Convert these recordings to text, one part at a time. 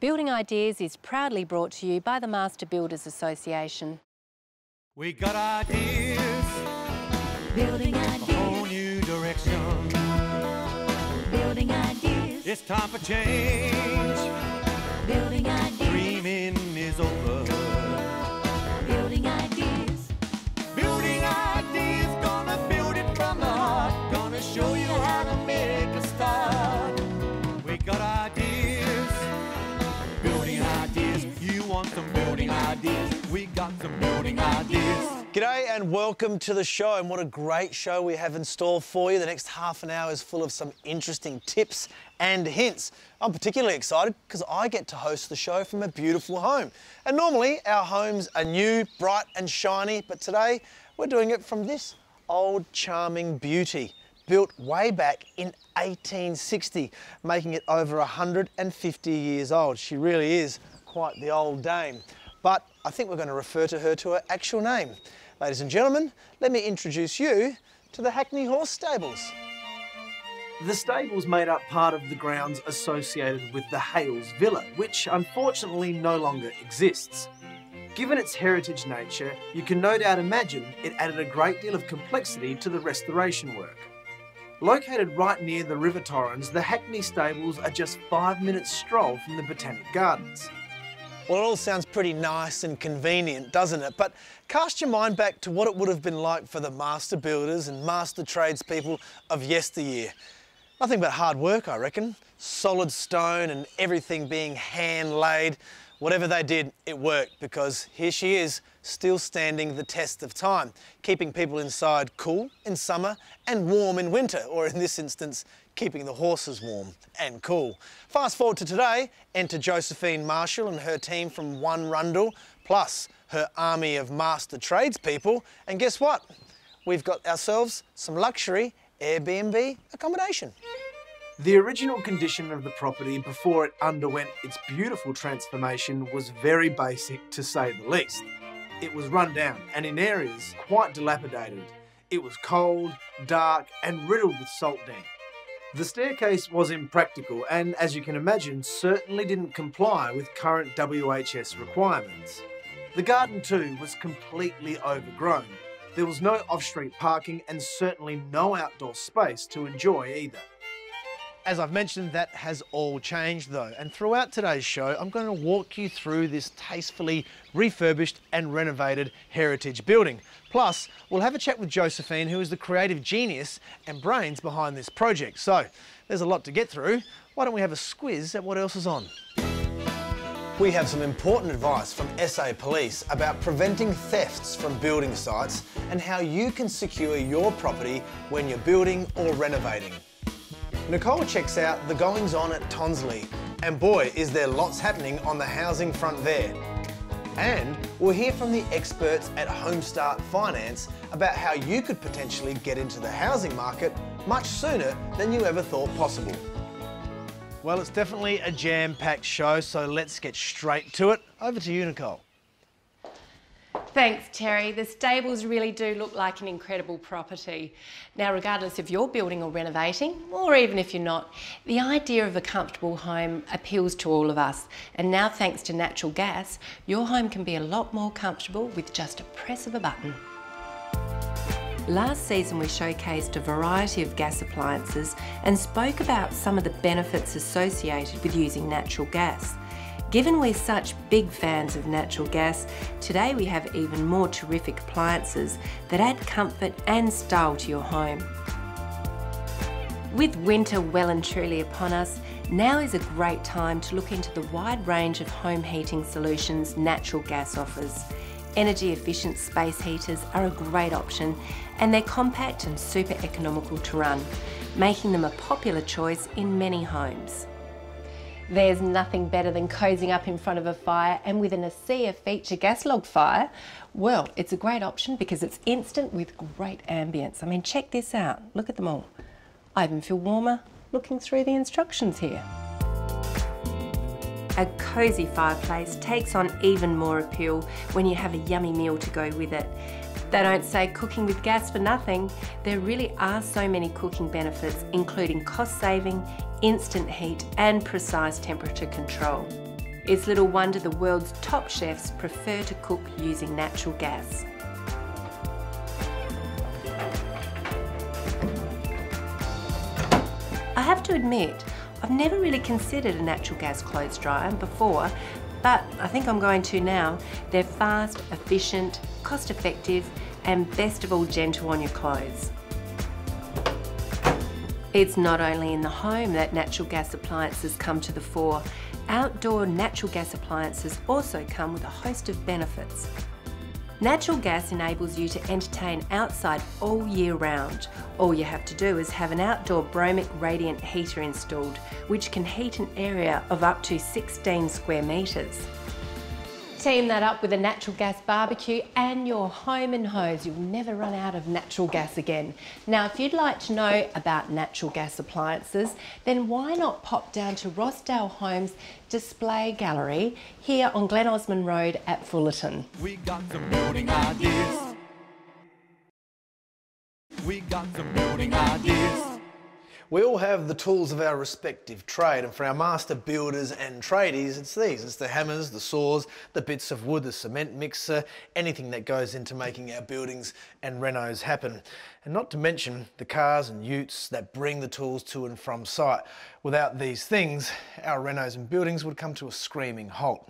Building Ideas is proudly brought to you by the Master Builders Association. We got ideas, Building ideas, a whole new direction. building ideas, It's time for change. building ideas, Dreaming is over. building ideas, Building ideas, gonna build it from the heart. Gonna show you how to make a start. We got ideas, building ideas. You want some building ideas? We got some building ideas. G'day and welcome to the show, and what a great show we have in store for you. The next half an hour is full of some interesting tips and hints. I'm particularly excited because I get to host the show from a beautiful home. And normally our homes are new, bright and shiny, but today we're doing it from this old charming beauty, built way back in 1860, making it over 150 years old. She really is quite the old dame. But I think we're going to refer to her to her actual name. Ladies and gentlemen, let me introduce you to the Hackney Horse Stables. The stables made up part of the grounds associated with the Hales Villa, which unfortunately no longer exists. Given its heritage nature, you can no doubt imagine it added a great deal of complexity to the restoration work. Located right near the River Torrens, the Hackney Stables are just 5 minutes stroll from the Botanic Gardens. Well, it all sounds pretty nice and convenient, doesn't it? But cast your mind back to what it would have been like for the master builders and master tradespeople of yesteryear. Nothing but hard work, I reckon. Solid stone and everything being hand-laid. Whatever they did, it worked, because here she is, still standing the test of time, keeping people inside cool in summer and warm in winter, or in this instance, keeping the horses warm and cool. Fast forward to today, enter Josephine Marshall and her team from One Rundle, plus her army of master tradespeople, and guess what? We've got ourselves some luxury Airbnb accommodation. The original condition of the property before it underwent its beautiful transformation was very basic, to say the least. It was run down and in areas quite dilapidated. It was cold, dark and riddled with salt damp. The staircase was impractical and, as you can imagine, certainly didn't comply with current WHS requirements. The garden too was completely overgrown. There was no off-street parking and certainly no outdoor space to enjoy either. As I've mentioned, that has all changed though, and throughout today's show I'm going to walk you through this tastefully refurbished and renovated heritage building. Plus, we'll have a chat with Josephine, who is the creative genius and brains behind this project. So, there's a lot to get through. Why don't we have a squiz at what else is on? We have some important advice from SA Police about preventing thefts from building sites and how you can secure your property when you're building or renovating. Nicole checks out the goings-on at Tonsley, and boy, is there lots happening on the housing front there. And we'll hear from the experts at Homestart Finance about how you could potentially get into the housing market much sooner than you ever thought possible. Well, it's definitely a jam-packed show, so let's get straight to it. Over to you, Nicole. Thanks, Terry. The stables really do look like an incredible property. Now, regardless if you're building or renovating, or even if you're not, the idea of a comfortable home appeals to all of us. And now, thanks to natural gas, your home can be a lot more comfortable with just a press of a button. Last season we showcased a variety of gas appliances and spoke about some of the benefits associated with using natural gas. Given we're such big fans of natural gas, today we have even more terrific appliances that add comfort and style to your home. With winter well and truly upon us, now is a great time to look into the wide range of home heating solutions natural gas offers. Energy efficient space heaters are a great option, and they're compact and super economical to run, making them a popular choice in many homes. There's nothing better than cosing up in front of a fire, and with an ASEA feature gas log fire, well, it's a great option because it's instant with great ambience. I mean, check this out. Look at them all. I even feel warmer looking through the instructions here. A cosy fireplace takes on even more appeal when you have a yummy meal to go with it. They don't say cooking with gas for nothing. There really are so many cooking benefits, including cost saving, instant heat and precise temperature control. It's little wonder the world's top chefs prefer to cook using natural gas. I have to admit, I've never really considered a natural gas clothes dryer before, but I think I'm going to now. They're fast, efficient, cost effective, and best of all gentle on your clothes. It's not only in the home that natural gas appliances come to the fore. Outdoor natural gas appliances also come with a host of benefits. Natural gas enables you to entertain outside all year round. All you have to do is have an outdoor bromic radiant heater installed, which can heat an area of up to 16 square metres. Team that up with a natural gas barbecue and your home and hose. You'll never run out of natural gas again. Now, if you'd like to know about natural gas appliances, then why not pop down to Rossdale Homes Display Gallery here on Glen Osmond Road at Fullerton. We got some building ideas. We got some building ideas. We all have the tools of our respective trade, and for our master builders and tradies, it's these. It's the hammers, the saws, the bits of wood, the cement mixer, anything that goes into making our buildings and renos happen. And not to mention the cars and utes that bring the tools to and from site. Without these things, our renos and buildings would come to a screaming halt.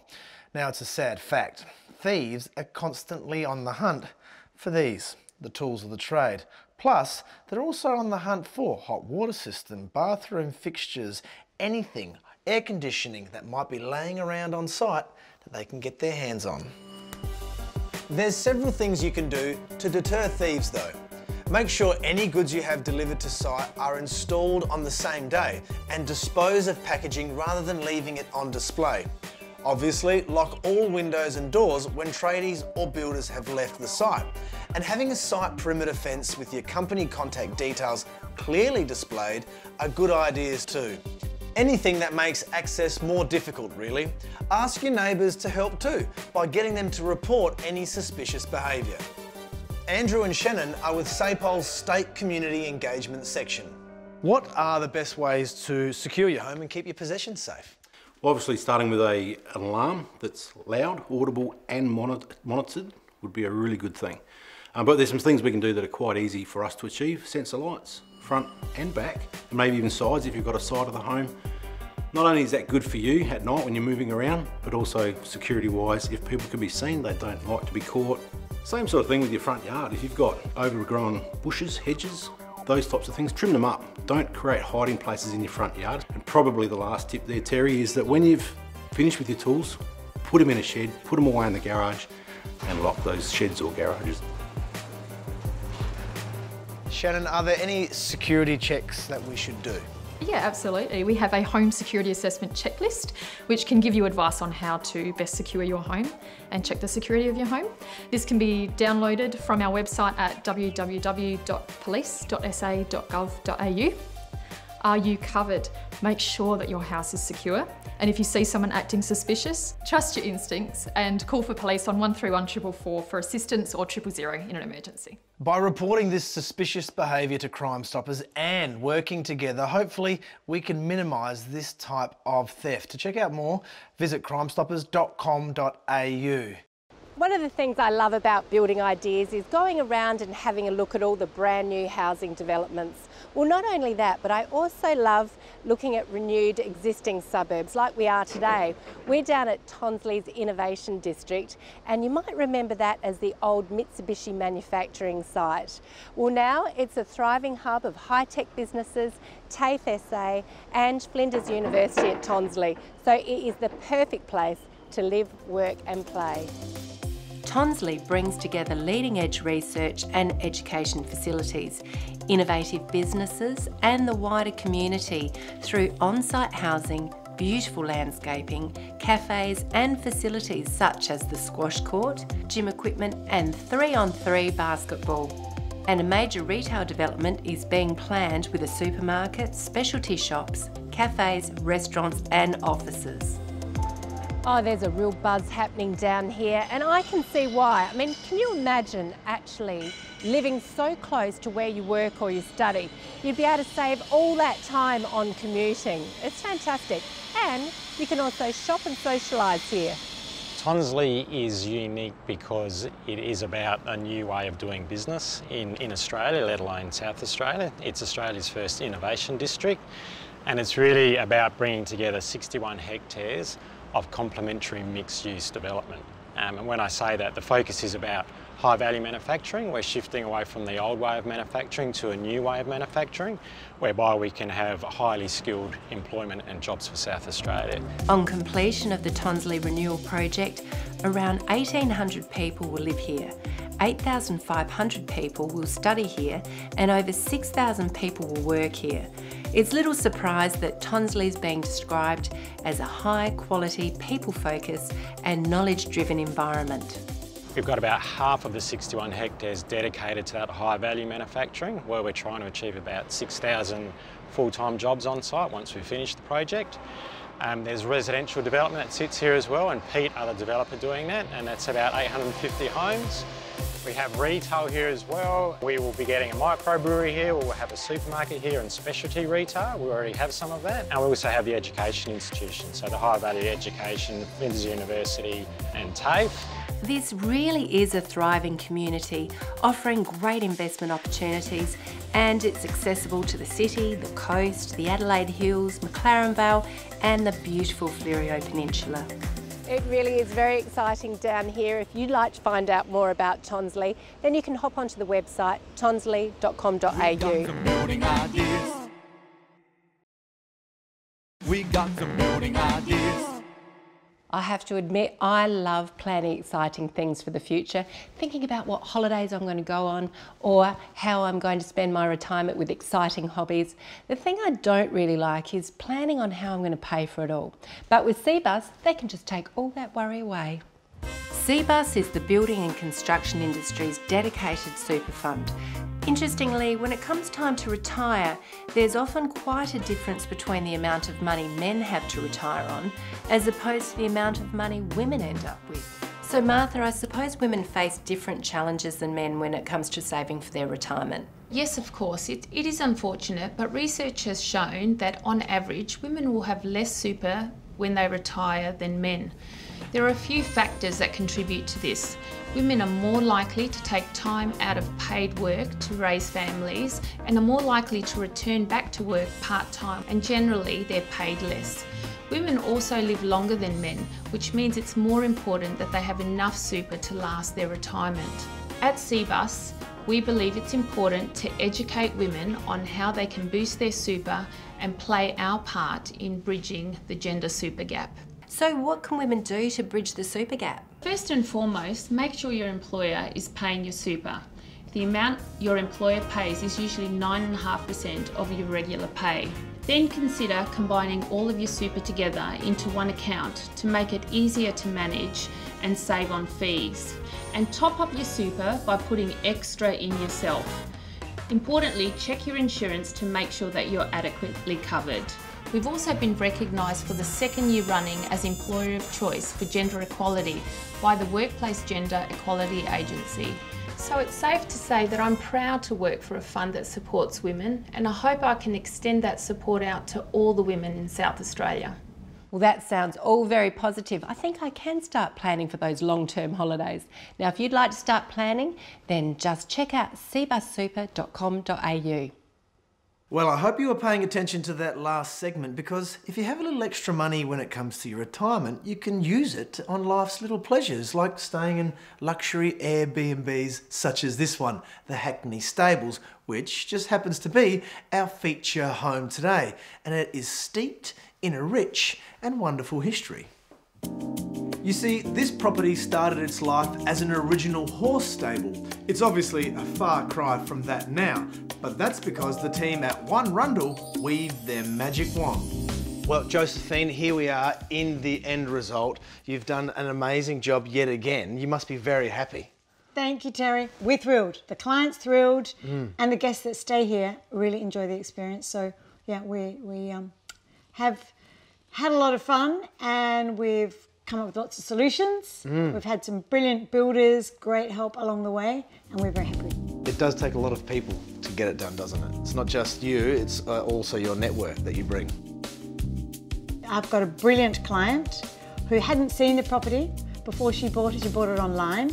Now, it's a sad fact. Thieves are constantly on the hunt for these, the tools of the trade. Plus, they're also on the hunt for hot water system, bathroom fixtures, anything, air conditioning that might be laying around on site that they can get their hands on. There's several things you can do to deter thieves though. Make sure any goods you have delivered to site are installed on the same day and dispose of packaging rather than leaving it on display. Obviously, lock all windows and doors when tradies or builders have left the site. And having a site perimeter fence with your company contact details clearly displayed are good ideas too. Anything that makes access more difficult, really. Ask your neighbours to help too, by getting them to report any suspicious behaviour. Andrew and Shannon are with SAPOL's State Community Engagement section. What are the best ways to secure your home and keep your possessions safe? Well, obviously starting with an alarm that's loud, audible and monitored would be a really good thing. But there's some things we can do that are quite easy for us to achieve. Sensor lights, front and back, and maybe even sides if you've got a side of the home. Not only is that good for you at night when you're moving around, but also security wise, if people can be seen, they don't like to be caught. Same sort of thing with your front yard. If you've got overgrown bushes, hedges, those types of things, trim them up. Don't create hiding places in your front yard. And probably the last tip there, Terry, is that when you've finished with your tools, put them in a shed, put them away in the garage and lock those sheds or garages. Shannon, are there any security checks that we should do? Yeah, absolutely. We have a home security assessment checklist, which can give you advice on how to best secure your home and check the security of your home. This can be downloaded from our website at www.police.sa.gov.au. Are you covered? Make sure that your house is secure. And if you see someone acting suspicious, trust your instincts and call for police on 131 444 for assistance or 000 in an emergency. By reporting this suspicious behaviour to Crime Stoppers and working together, hopefully we can minimise this type of theft. To check out more, visit crimestoppers.com.au. One of the things I love about Building Ideas is going around and having a look at all the brand new housing developments. Well, not only that, but I also love looking at renewed existing suburbs like we are today. We're down at Tonsley's Innovation District, and you might remember that as the old Mitsubishi manufacturing site. Well, now it's a thriving hub of high-tech businesses, TAFE SA and Flinders University at Tonsley. So it is the perfect place to live, work and play. Tonsley brings together leading-edge research and education facilities, innovative businesses and the wider community through on-site housing, beautiful landscaping, cafes and facilities such as the squash court, gym equipment and 3-on-3 basketball. And a major retail development is being planned with a supermarket, specialty shops, cafes, restaurants and offices. Oh, there's a real buzz happening down here and I can see why. I mean, can you imagine actually living so close to where you work or you study? You'd be able to save all that time on commuting. It's fantastic. And You can also shop and socialise here. Tonsley is unique because it is about a new way of doing business in Australia, let alone South Australia. It's Australia's first innovation district, and it's really about bringing together 61 hectares of complementary mixed-use development. And when I say that, the focus is about high-value manufacturing. We're shifting away from the old way of manufacturing to a new way of manufacturing, whereby we can have highly skilled employment and jobs for South Australia. On completion of the Tonsley Renewal Project, around 1,800 people will live here, 8,500 people will study here, and over 6,000 people will work here. It's little surprise that Tonsley is being described as a high-quality, people-focused and knowledge-driven environment. We've got about half of the 61 hectares dedicated to that high-value manufacturing, where we're trying to achieve about 6,000 full-time jobs on site once we finish the project. There's residential development that sits here as well, and Pete, other developer, doing that, and that's about 850 homes. We have retail here as well. We will be getting a microbrewery here. We'll have a supermarket here and specialty retail. We already have some of that. And we also have the education institutions, so the high-value education, Flinders University and TAFE. This really is a thriving community, offering great investment opportunities, and it's accessible to the city, the coast, the Adelaide Hills, McLaren Vale and the beautiful Fleurieu Peninsula. It really is very exciting down here. If you'd like to find out more about Tonsley, then you can hop onto the website tonsley.com.au. Building ideas. We got some building ideas. I have to admit, I love planning exciting things for the future, thinking about what holidays I'm going to go on or how I'm going to spend my retirement with exciting hobbies. The thing I don't really like is planning on how I'm going to pay for it all. But with CBUS, they can just take all that worry away. CBUS is the building and construction industry's dedicated super fund. Interestingly, when it comes time to retire, there's often quite a difference between the amount of money men have to retire on as opposed to the amount of money women end up with. So Martha, I suppose women face different challenges than men when it comes to saving for their retirement. Yes, of course, it is unfortunate, but research has shown that on average, women will have less super when they retire than men. There are a few factors that contribute to this. Women are more likely to take time out of paid work to raise families and are more likely to return back to work part-time, and generally they're paid less. Women also live longer than men, which means it's more important that they have enough super to last their retirement. At CBUS, we believe it's important to educate women on how they can boost their super and play our part in bridging the gender super gap. So what can women do to bridge the super gap? First and foremost, make sure your employer is paying your super. The amount your employer pays is usually 9.5% of your regular pay. Then consider combining all of your super together into one account to make it easier to manage and save on fees. And top up your super by putting extra in yourself. Importantly, check your insurance to make sure that you're adequately covered. We've also been recognised for the second year running as Employer of Choice for Gender Equality by the Workplace Gender Equality Agency. So it's safe to say that I'm proud to work for a fund that supports women, and I hope I can extend that support out to all the women in South Australia. Well, that sounds all very positive. I think I can start planning for those long-term holidays. Now, if you'd like to start planning, then just check out cbussuper.com.au. Well, I hope you were paying attention to that last segment, because if you have a little extra money when it comes to your retirement, you can use it on life's little pleasures, like staying in luxury Airbnbs such as this one, the Hackney Stables, which just happens to be our feature home today, and it is steeped in a rich and wonderful history. You see, this property started its life as an original horse stable. It's obviously a far cry from that now, but that's because the team at One Rundle weaved their magic wand. Well, Josephine, here we are in the end result. You've done an amazing job yet again. You must be very happy. Thank you, Terry. We're thrilled. The client's thrilled, and the guests that stay here really enjoy the experience. So, yeah, we have had a lot of fun, and we've come up with lots of solutions. We've had some brilliant builders, great help along the way, and we're very happy. It does take a lot of people to get it done, doesn't it? It's not just you, it's also your network that you bring. I've got a brilliant client who hadn't seen the property before she bought it. She bought it online.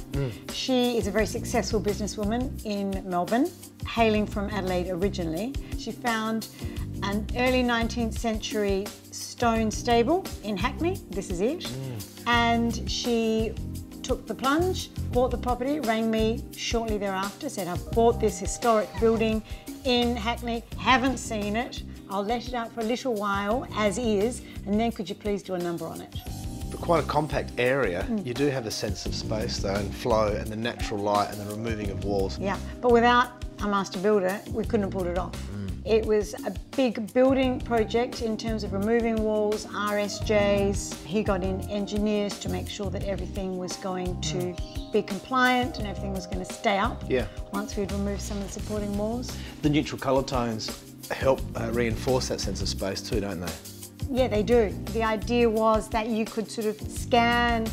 She is a very successful businesswoman in Melbourne, hailing from Adelaide originally. She found an early 19th century stone stable in Hackney. This is it. And she took the plunge, bought the property, rang me shortly thereafter, said, I've bought this historic building in Hackney, haven't seen it. I'll let it out for a little while as is, and then could you please do a number on it? Quite a compact area. You do have a sense of space though, and flow, and the natural light, and the removing of walls. Yeah, but without a master builder, we couldn't have pulled it off. It was a big building project in terms of removing walls, RSJs. He got in engineers to make sure that everything was going to be compliant and everything was going to stay up once we'd removed some of the supporting walls. The neutral colour tones help reinforce that sense of space too, don't they? Yeah, they do. The idea was that you could sort of scan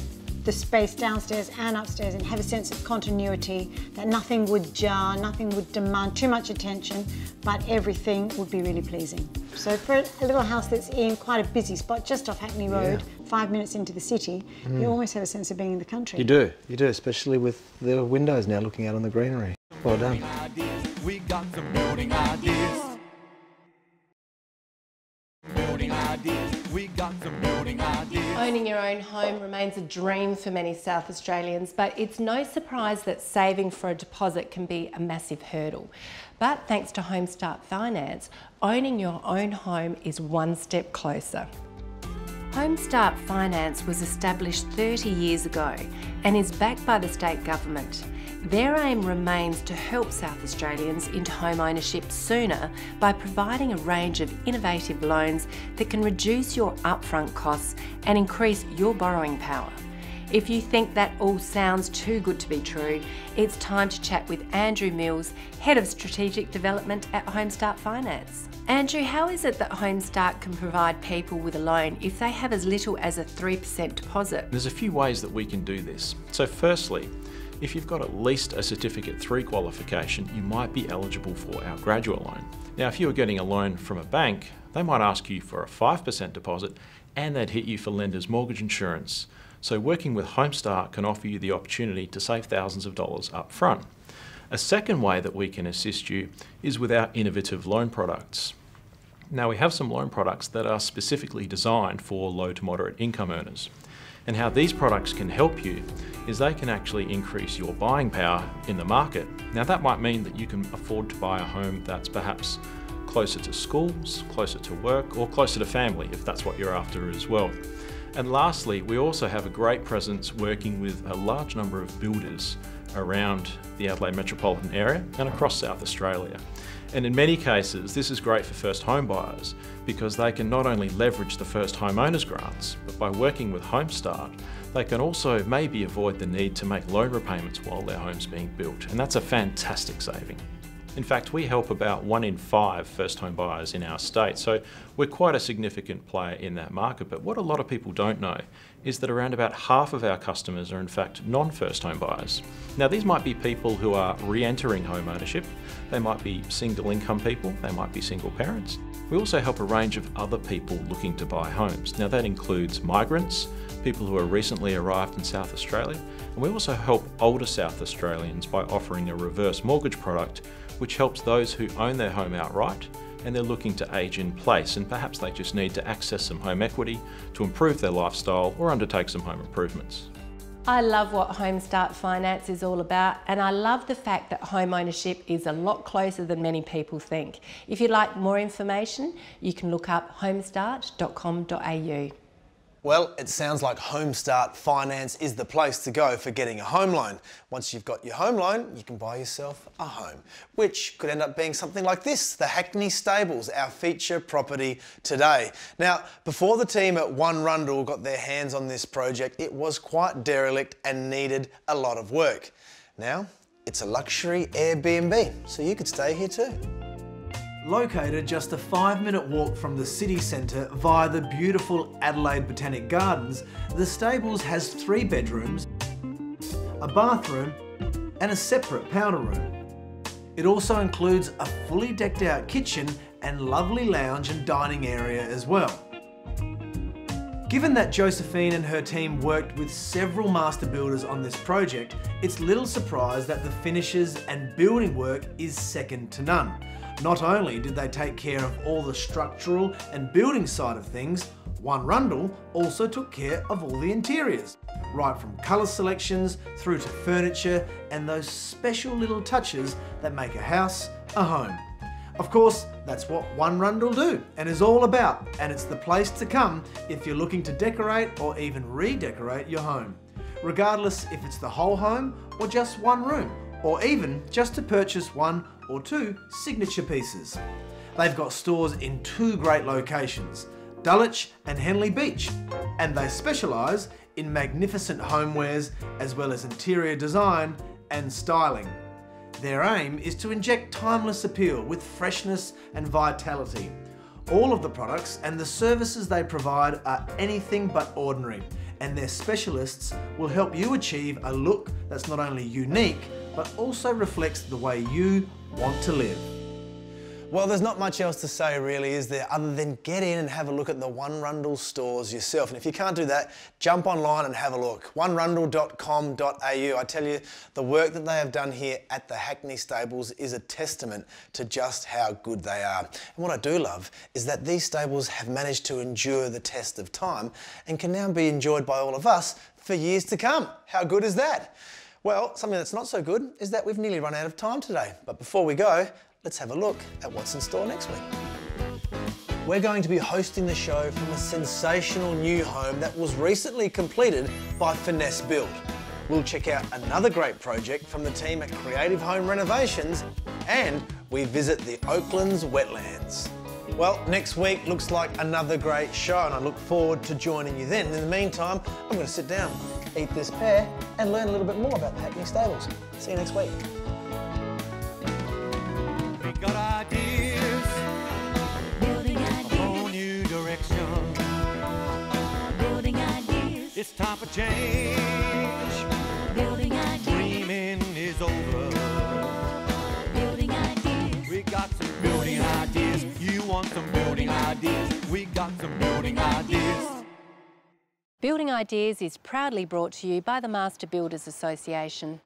the space downstairs and upstairs and have a sense of continuity, that nothing would jar, nothing would demand too much attention, but everything would be really pleasing. So for a little house that's in quite a busy spot, just off Hackney Road, 5 minutes into the city, you almost have a sense of being in the country. You do, especially with the windows now looking out on the greenery. Well done. We got some building ideas. Building ideas. We got some building ideas. Owning your own home remains a dream for many South Australians, but it's no surprise that saving for a deposit can be a massive hurdle. But thanks to Home Start Finance, owning your own home is one step closer. Home Start Finance was established 30 years ago and is backed by the state government. Their aim remains to help South Australians into home ownership sooner by providing a range of innovative loans that can reduce your upfront costs and increase your borrowing power. If you think that all sounds too good to be true, it's time to chat with Andrew Mills, Head of Strategic Development at Home Start Finance. Andrew, how is it that Home Start can provide people with a loan if they have as little as a 3% deposit? There's a few ways that we can do this. So firstly, if you've got at least a Certificate 3 qualification, you might be eligible for our graduate loan. Now, if you were getting a loan from a bank, they might ask you for a 5% deposit and they'd hit you for lender's mortgage insurance. So working with Home Start can offer you the opportunity to save thousands of dollars up front. A second way that we can assist you is with our innovative loan products. Now, we have some loan products that are specifically designed for low to moderate income earners. And how these products can help you is they can actually increase your buying power in the market. Now, that might mean that you can afford to buy a home that's perhaps closer to schools, closer to work, or closer to family, if that's what you're after as well. And lastly, we also have a great presence working with a large number of builders around the Adelaide metropolitan area and across South Australia. And in many cases, this is great for first home buyers because they can not only leverage the first homeowners grants, but by working with Home Start, they can also maybe avoid the need to make loan repayments while their home's being built. And that's a fantastic saving. In fact, we help about 1 in 5 first home buyers in our state, so we're quite a significant player in that market. But what a lot of people don't know is that around about half of our customers are in fact non-first home buyers. Now, these might be people who are re-entering home ownership, they might be single income people, they might be single parents. We also help a range of other people looking to buy homes. Now, that includes migrants, people who are recently arrived in South Australia, and we also help older South Australians by offering a reverse mortgage product which helps those who own their home outright and they're looking to age in place, and perhaps they just need to access some home equity to improve their lifestyle or undertake some home improvements. I love what Home Start Finance is all about, and I love the fact that home ownership is a lot closer than many people think. If you'd like more information, you can look up homestart.com.au. Well, it sounds like Home Start Finance is the place to go for getting a home loan. Once you've got your home loan, you can buy yourself a home, which could end up being something like this, the Hackney Stables, our feature property today. Now, before the team at One Rundle got their hands on this project, it was quite derelict and needed a lot of work. Now, it's a luxury Airbnb, so you could stay here too. Located just a 5-minute walk from the city centre via the beautiful Adelaide Botanic Gardens, the Stables has 3 bedrooms, a bathroom and a separate powder room. It also includes a fully decked out kitchen and lovely lounge and dining area as well. Given that Josephine and her team worked with several master builders on this project, it's little surprise that the finishes and building work is second to none. Not only did they take care of all the structural and building side of things, One Rundle also took care of all the interiors, right from colour selections through to furniture and those special little touches that make a house a home. Of course, that's what One Rundle do and is all about, and it's the place to come if you're looking to decorate or even redecorate your home. Regardless if it's the whole home or just one room, or even just to purchase one or two signature pieces. They've got stores in two great locations, Dulwich and Henley Beach, and they specialise in magnificent homewares as well as interior design and styling. Their aim is to inject timeless appeal with freshness and vitality. All of the products and the services they provide are anything but ordinary, and their specialists will help you achieve a look that's not only unique, but also reflects the way you want to live. Well, there's not much else to say really, is there, other than get in and have a look at the One Rundle stores yourself. And if you can't do that, jump online and have a look. onerundle.com.au. I tell you, the work that they have done here at the Hackney Stables is a testament to just how good they are. And what I do love is that these stables have managed to endure the test of time and can now be enjoyed by all of us for years to come. How good is that? Well, something that's not so good is that we've nearly run out of time today. But before we go, let's have a look at what's in store next week. We're going to be hosting the show from a sensational new home that was recently completed by Finesse Build. We'll check out another great project from the team at Creative Home Renovations, and we visit the Oakland's wetlands. Well, next week looks like another great show, and I look forward to joining you then. In the meantime, I'm going to sit down, eat this pear, and learn a little bit more about the Hackney Stables. See you next week. We got ideas, Building a whole ideas, new direction. building ideas, It's time for change. building ideas, Dreaming is over. building ideas. We got some building ideas. You want some building ideas? We got some building ideas. Building Ideas is proudly brought to you by the Master Builders Association.